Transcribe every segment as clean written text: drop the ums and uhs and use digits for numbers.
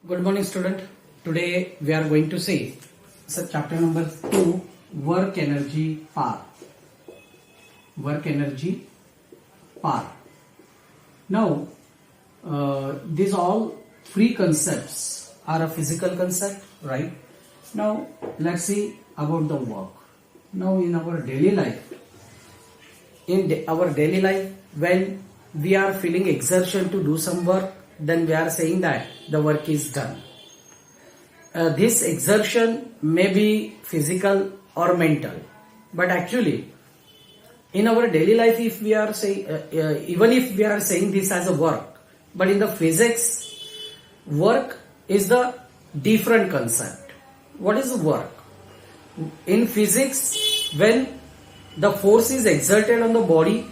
Good morning, student. Today we are going to see chapter number 2, work energy power. Work energy power. Now, these all three concepts are a physical concept, right? Now, let's see about the work. Now, in our daily life, when we are feeling exertion to do some work, then we are saying that the work is done. This exertion may be physical or mental, but actually in our daily life, if we are saying, even if we are saying this as a work, but in the physics, work is the different concept. What is work? In physics, when the force is exerted on the body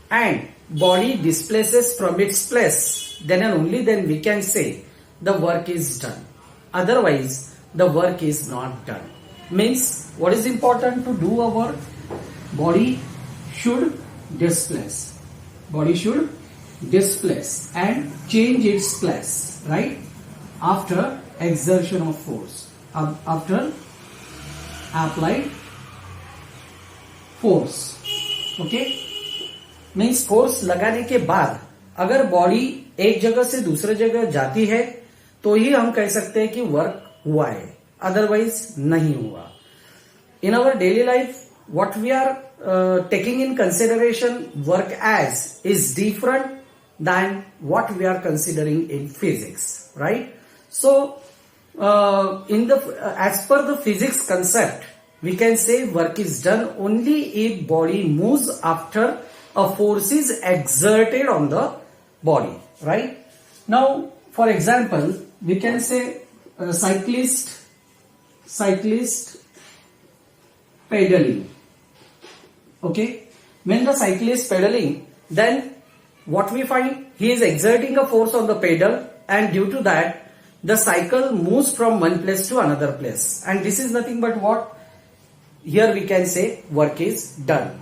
and body displaces from its place, then and only then we can say the work is done. Otherwise, the work is not done. Means, what is important to do a work? Body should displace. Body should displace and change its place, right? After exertion of force. After applied force. Okay? Means force लगाने के बाद अगर body एक जगह से दूसरे जगह जाती है तो ही हम कह सकते हैं कि वर्क हुआ है, अदरवाइज नहीं हुआ. In our daily life what we are taking in consideration work as is different than what we are considering in physics, right? So in the as per the physics concept we can say work is done only if body moves after a force is exerted on the body, right? Now, for example, we can say a cyclist pedaling. Okay, when the cyclist pedaling, then what we find, he is exerting a force on the pedal, and due to that, the cycle moves from one place to another place, and this is nothing but what? Here we can say work is done.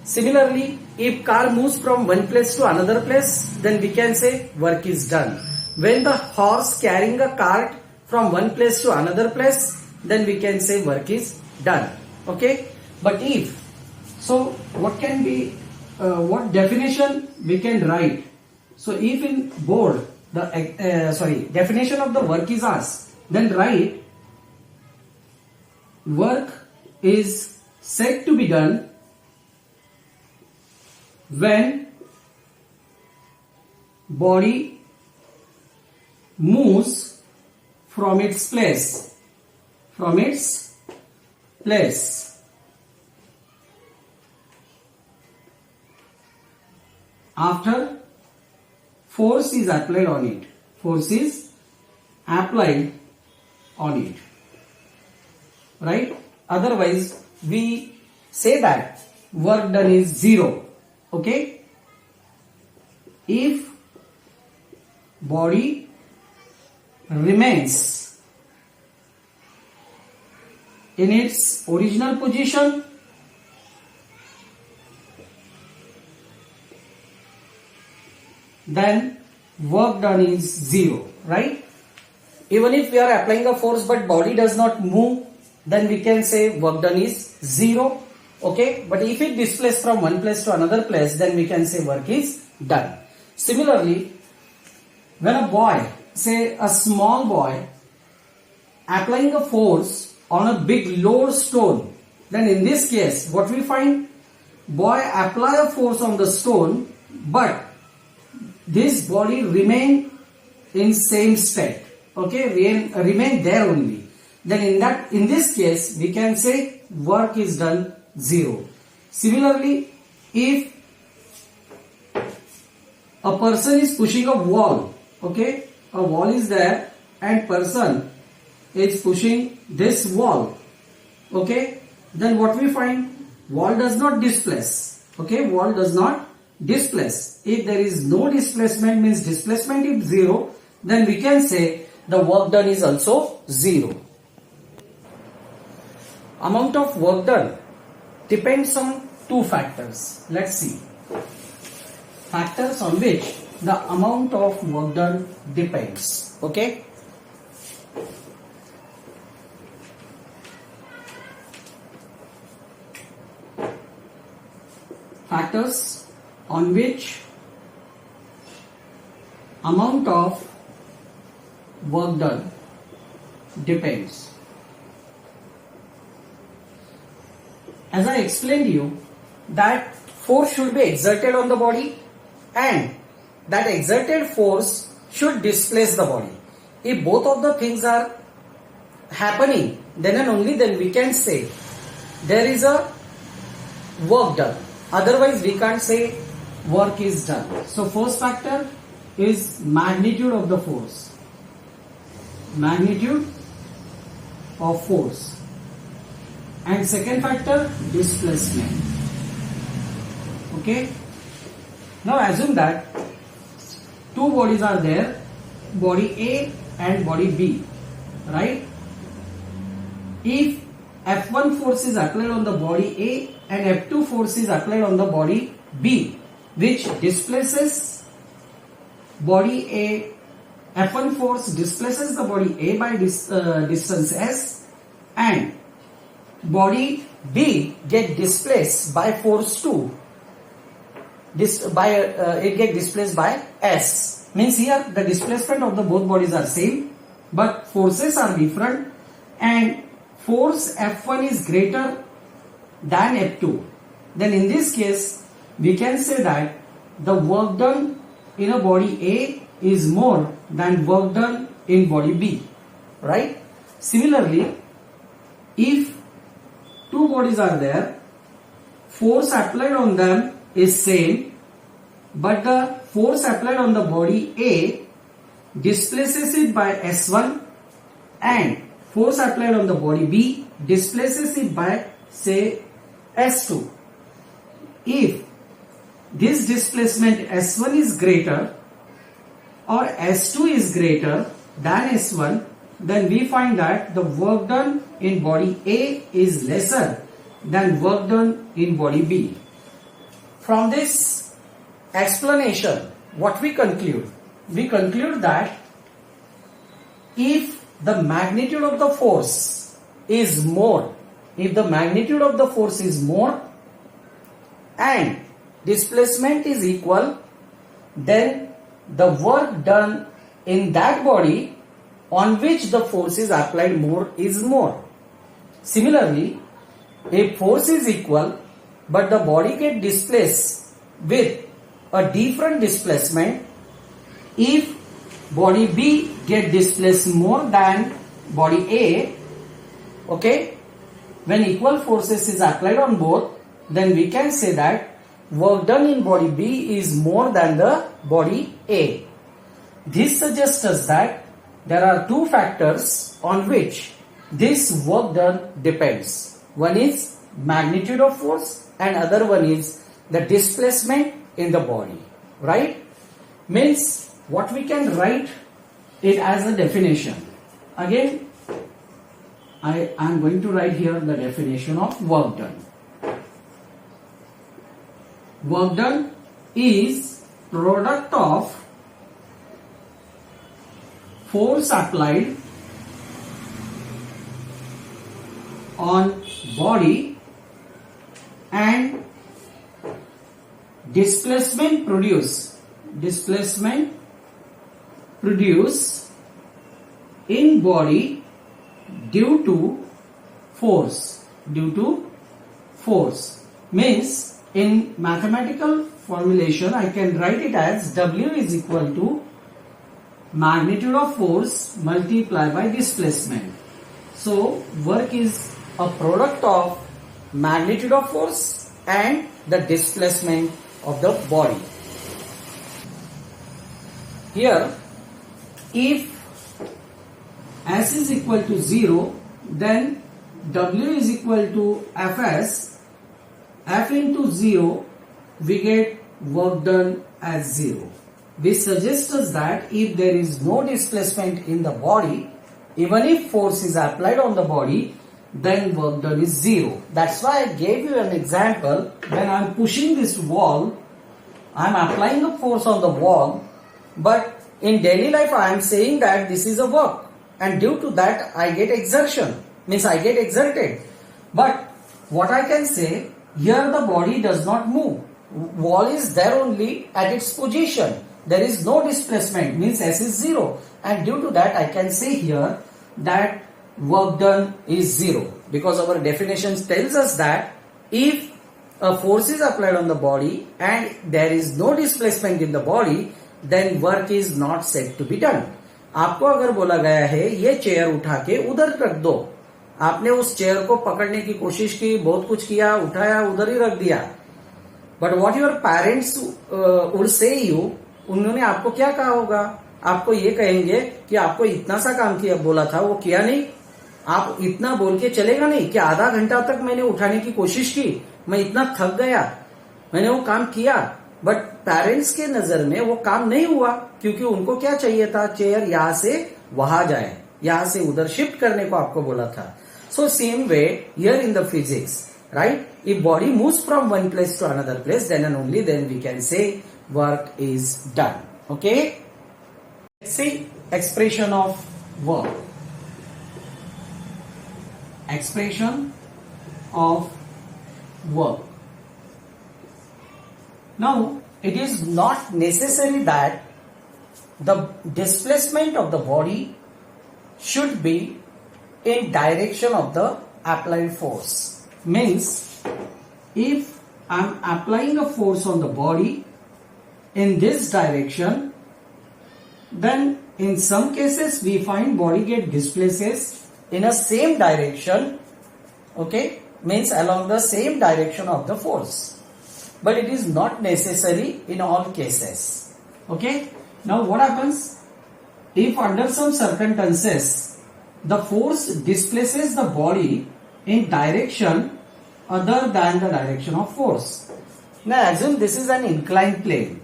Similarly, if car moves from one place to another place, then we can say work is done. When the horse carrying a cart from one place to another place, then we can say work is done. Okay? But if, so what can be, what definition we can write? So if in board, the definition of the work is asked, then write work is said to be done when body moves from its place after force is applied on it, right? Otherwise we say that work done is zero. Okay, if body remains in its original position, then work done is zero, right? Even if we are applying a force but body does not move, then we can say work done is zero. Okay, but if it displaces from one place to another place, then we can say work is done. Similarly, when a boy, say a small boy, applying a force on a big load stone, then in this case, what we find? Boy apply a force on the stone, but this body remain in same state. Okay, remain there only. Then in this case, we can say work is done zero. Similarly, if a person is pushing a wall, okay, a wall is there and person is pushing this wall, okay, then what we find? Wall does not displace, okay, wall does not displace. If there is no displacement, means displacement is zero, then we can say the work done is also zero. Amount of work done depends on two factors. Let's see. Factors on which the amount of work done depends. Okay. Factors on which amount of work done depends. As I explained you that force should be exerted on the body and that exerted force should displace the body. If both of the things are happening, then and only then we can say there is a work done. Otherwise we can't say work is done. So first factor is magnitude of the force. Magnitude of force. And second factor, displacement. Okay. Now assume that two bodies are there, body A and body B, right? If F1 force is applied on the body A and F2 force is applied on the body B, which displaces body A, F1 force displaces the body A by distance S and body B get displaced by force 2. It get displaced by S. Means here the displacement of the both bodies are same but forces are different and force F1 is greater than F2. Then in this case we can say that the work done in a body A is more than work done in body B, right? Similarly, if two bodies are there, force applied on them is same, but the force applied on the body A displaces it by S1 and force applied on the body B displaces it by say S2. If this displacement S1 is greater or S2 is greater than S1, then we find that the work done in body A is lesser than work done in body B. From this explanation, what we conclude? We conclude that if the magnitude of the force is more, and displacement is equal, then the work done in that body on which the force is applied more is more. Similarly, if force is equal but the body get displaced with a different displacement, if body B get displaced more than body A, okay, when equal forces is applied on both, then we can say that work done in body B is more than the body A. This suggests us that there are two factors on which this work done depends. One is magnitude of force and other one is the displacement in the body, right? Means what we can write it as a definition. Again, I am going to write here the definition of work done. Work done is product of force applied on body and displacement produced in body due to force. Means in mathematical formulation I can write it as W is equal to magnitude of force multiplied by displacement. So work is a product of magnitude of force and the displacement of the body. Here, if S is equal to 0, then W is equal to Fs. F into 0, we get work done as 0. This suggests us that if there is no displacement in the body, even if force is applied on the body, then work done is 0. That's why I gave you an example. When I am pushing this wall, I am applying a force on the wall, but in daily life I am saying that this is a work. and due to that I get exertion, means I get exerted. But what I can say, here the body does not move. Wall is there only at its position. There is no displacement, means S is 0. And due to that I can say here that work done is 0. Because our definitions tells us that if a force is applied on the body and there is no displacement in the body, then work is not said to be done. आपको अगर बोला गया है ये chair उठा के उधर रख दो, आपने उस चेयर को पकड़ने की कोशिश की, बहुत कुछ किया, उठाया, उधर ही रख दिया, but what your parents would say you, उन्होंने आपको क्या कहा होगा? आपको ये कहेंगे कि आपको इतना सा काम किया बोला था, वो किया नहीं। आप इतना बोल के चलेगा नहीं कि आधा घंटा तक मैंने उठाने की कोशिश की, मैं इतना थक गया, मैंने वो काम किया, बट पेरेंट्स के नजर में वो काम नहीं हुआ, क्योंकि उनको क्या चाहिए था? चेयर यहां से वहां जाए, यहां से उधर शिफ्ट करने को आपको बोला था। So same way here in the physics, right? If body moves from one place to another place, then and only then we can say work is done. Okay, see expression of work. Expression of work. Now, it is not necessary that the displacement of the body should be in direction of the applied force. Means, if I am applying a force on the body in this direction, then in some cases we find body get displaces in a same direction, okay, means along the same direction of the force, but it is not necessary in all cases. Okay, now what happens if under some circumstances the force displaces the body in direction other than the direction of force? Now assume this is an inclined plane.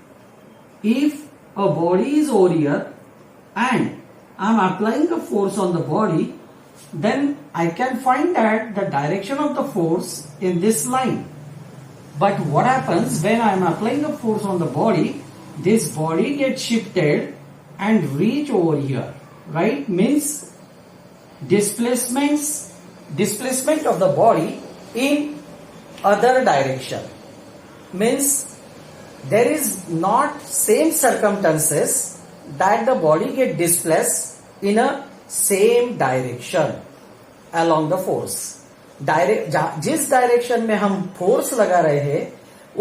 If a body is over here and I am applying a force on the body, then I can find that the direction of the force in this line. But what happens when I am applying a force on the body? This body gets shifted and reach over here, right? Means displacement of the body in other direction. Means there is not same circumstances that the body get displaced in a same direction along the force. जिस direction में हम force लगा रहे हैं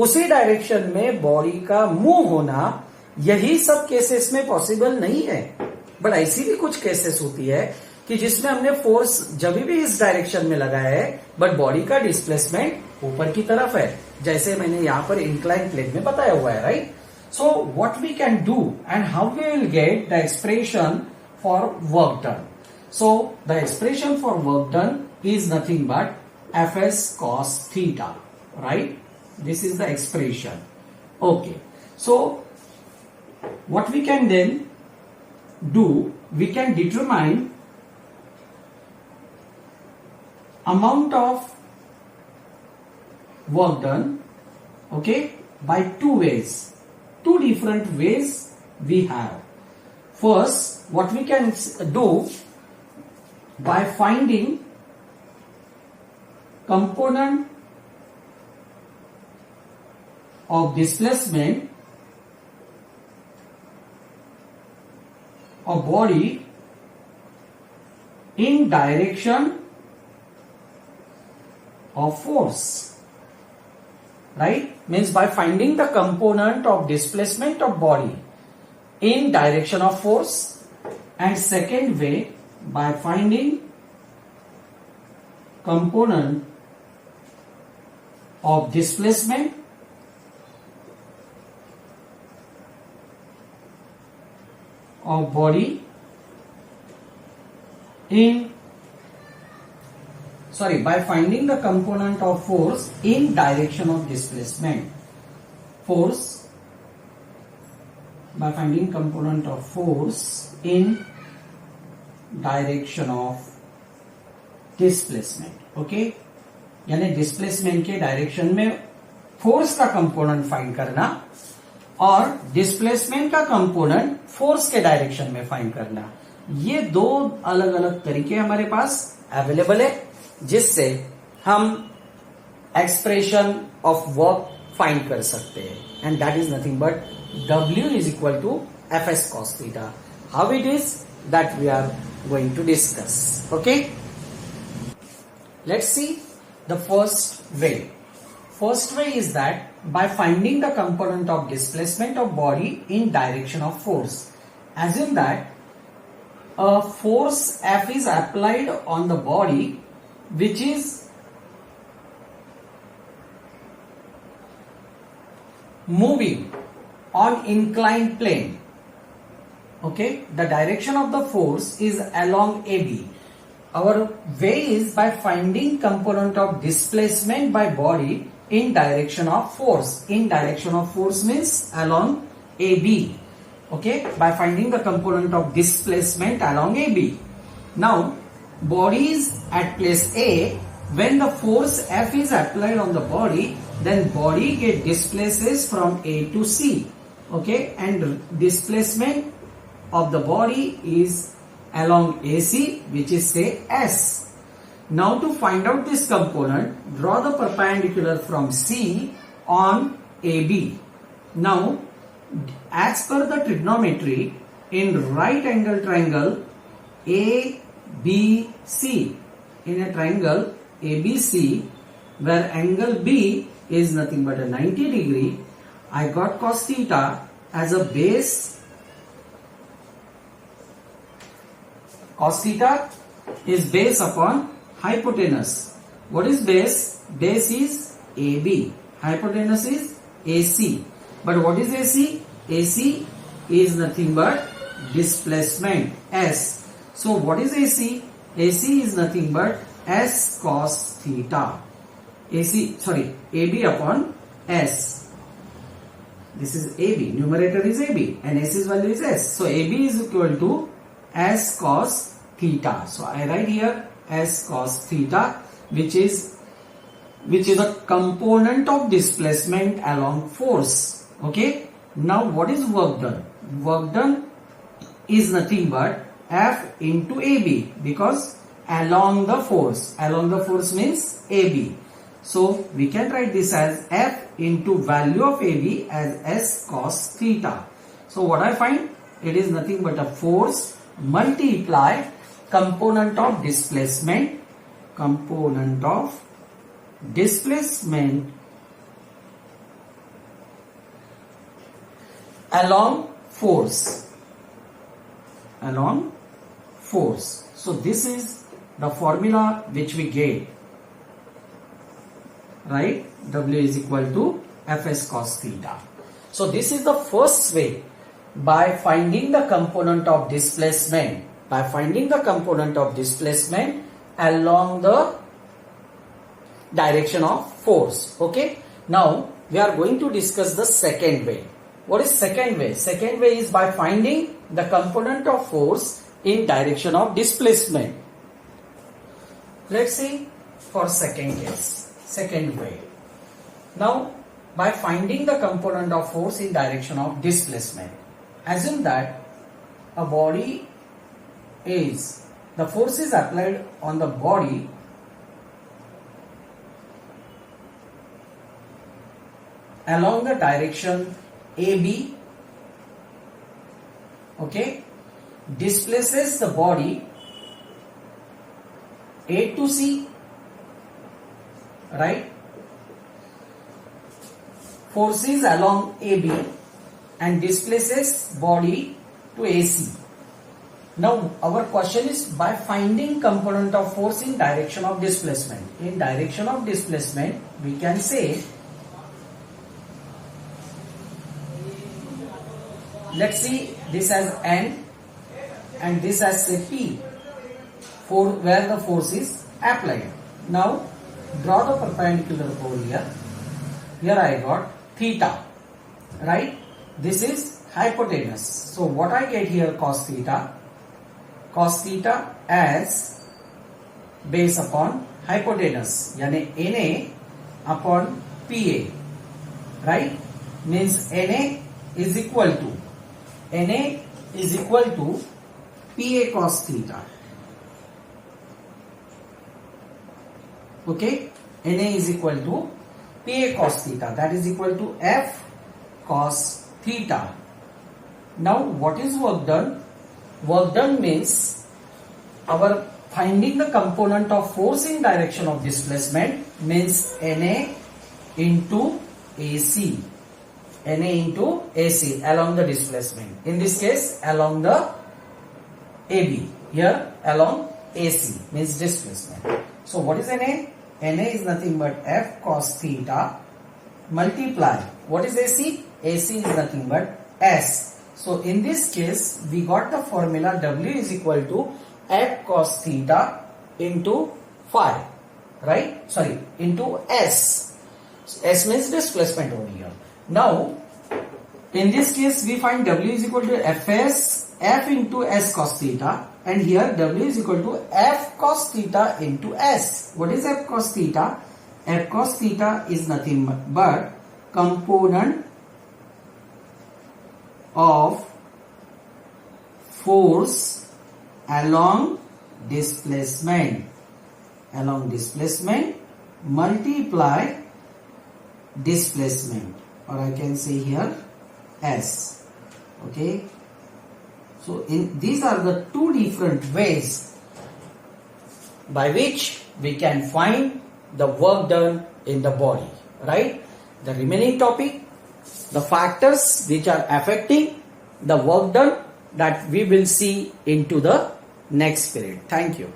उसी direction में body का move होना, यही सब केसेस में पॉसिबल नहीं है. बट ऐसी भी कुछ केसेस होती है कि जिसमें हमने फोर्स जब भी इस डायरेक्शन में लगाया है बट बॉडी का डिस्प्लेसमेंट ऊपर की तरफ है, जैसे मैंने यहां पर इंक्लाइन प्लेन में बताया हुआ है, right? So what we can do and how we will get the expression for work done. So the expression for work done is nothing but Fs cos theta, right? This is the expression. Okay. So what we can then do, we can determine amount of work done, okay, by two ways. Two different ways we have. First, what we can do by finding component of displacement of body in direction of force, right? Means by finding the component of displacement of body in direction of force, and second way by finding component of displacement of body by finding the component of force in direction of displacement. By finding component of force in direction of displacement. Okay, यानी displacement के direction में force का component find करना और displacement का component force के direction में find करना. ये दो अलग अलग तरीके हमारे पास अवेलेबल है जिससे हम एक्सप्रेशन ऑफ वर्क फाइंड कर सकते हैं, and that is nothing but W is equal to Fs cos theta. How it is that we are going to discuss. Okay, let's see the first way. First way is that by finding the component of displacement of body in direction of force. Assume that a force F is applied on the body which is moving on inclined plane. Okay, the direction of the force is along AB. Our way is by finding component of displacement by body in direction of force. In direction of force means along AB. Okay, by finding the component of displacement along AB. Now, body is at place A. When the force F is applied on the body, then body get displaces from A to C. Okay, and displacement of the body is along AC, which is say S. Now to find out this component, draw the perpendicular from C on AB. Now, as per the trigonometry, in right angle triangle ABC, in a triangle ABC, where angle B is nothing but a 90 degree, I got cos theta as a base. Cos theta is base upon hypotenuse. What is base? Base is AB. Hypotenuse is AC. But what is AC? AC is nothing but displacement S. So what is AC? AC is nothing but S cos theta. AB upon S. This is AB, numerator is AB and S's value is S. So AB is equal to S cos theta. So I write here S cos theta, which is a component of displacement along force. Okay. Now what is work done? Work done is nothing but F into AB, because along the force. Along the force means AB. So we can write this as F into value of AB as S cos theta. So what I find? It is nothing but a force multiply component of displacement along force. So this is the formula which we get. Right? W is equal to Fs cos theta. So this is the first way, by finding the component of displacement. By finding the component of displacement along the direction of force. Okay. Now we are going to discuss the second way. What is second way? Second way is by finding the component of force in direction of displacement. Let's see for second case. Second way. Now, by finding the component of force in direction of displacement, assume that a body is, the force is applied on the body along the direction AB. Okay, displaces the body A to C. Right? Force is along AB and displaces body to AC. Now our question is by finding component of force in direction of displacement. In direction of displacement, we can say, let's see this as N and this as say P, for where the force is applied. Now draw the perpendicular over here. Here I got theta, right? This is hypotenuse. So what I get here, cos theta as base upon hypotenuse, yani NA upon PA, right? Means NA is equal to PA cos theta. Okay, NA is equal to PA cos theta, that is equal to F cos theta. Now what is work done? Work done means our finding the component of force in direction of displacement means NA into AC. NA into AC along the displacement. In this case along the AB. Here along AC means displacement. So what is NA? NA is nothing but F cos theta multiply. What is AC? AC is nothing but S. So in this case we got the formula W is equal to F cos theta into phi, right? Sorry, into S. S means displacement over here. Now in this case we find W is equal to Fs F into S cos theta, and here W is equal to F cos theta into S. What is F cos theta? F cos theta is nothing but component of force along displacement multiply displacement, or I can say here S. Okay, so these are the two different ways by which we can find the work done in the body, right? The remaining topic, the factors which are affecting the work done, that we will see into the next period. Thank you.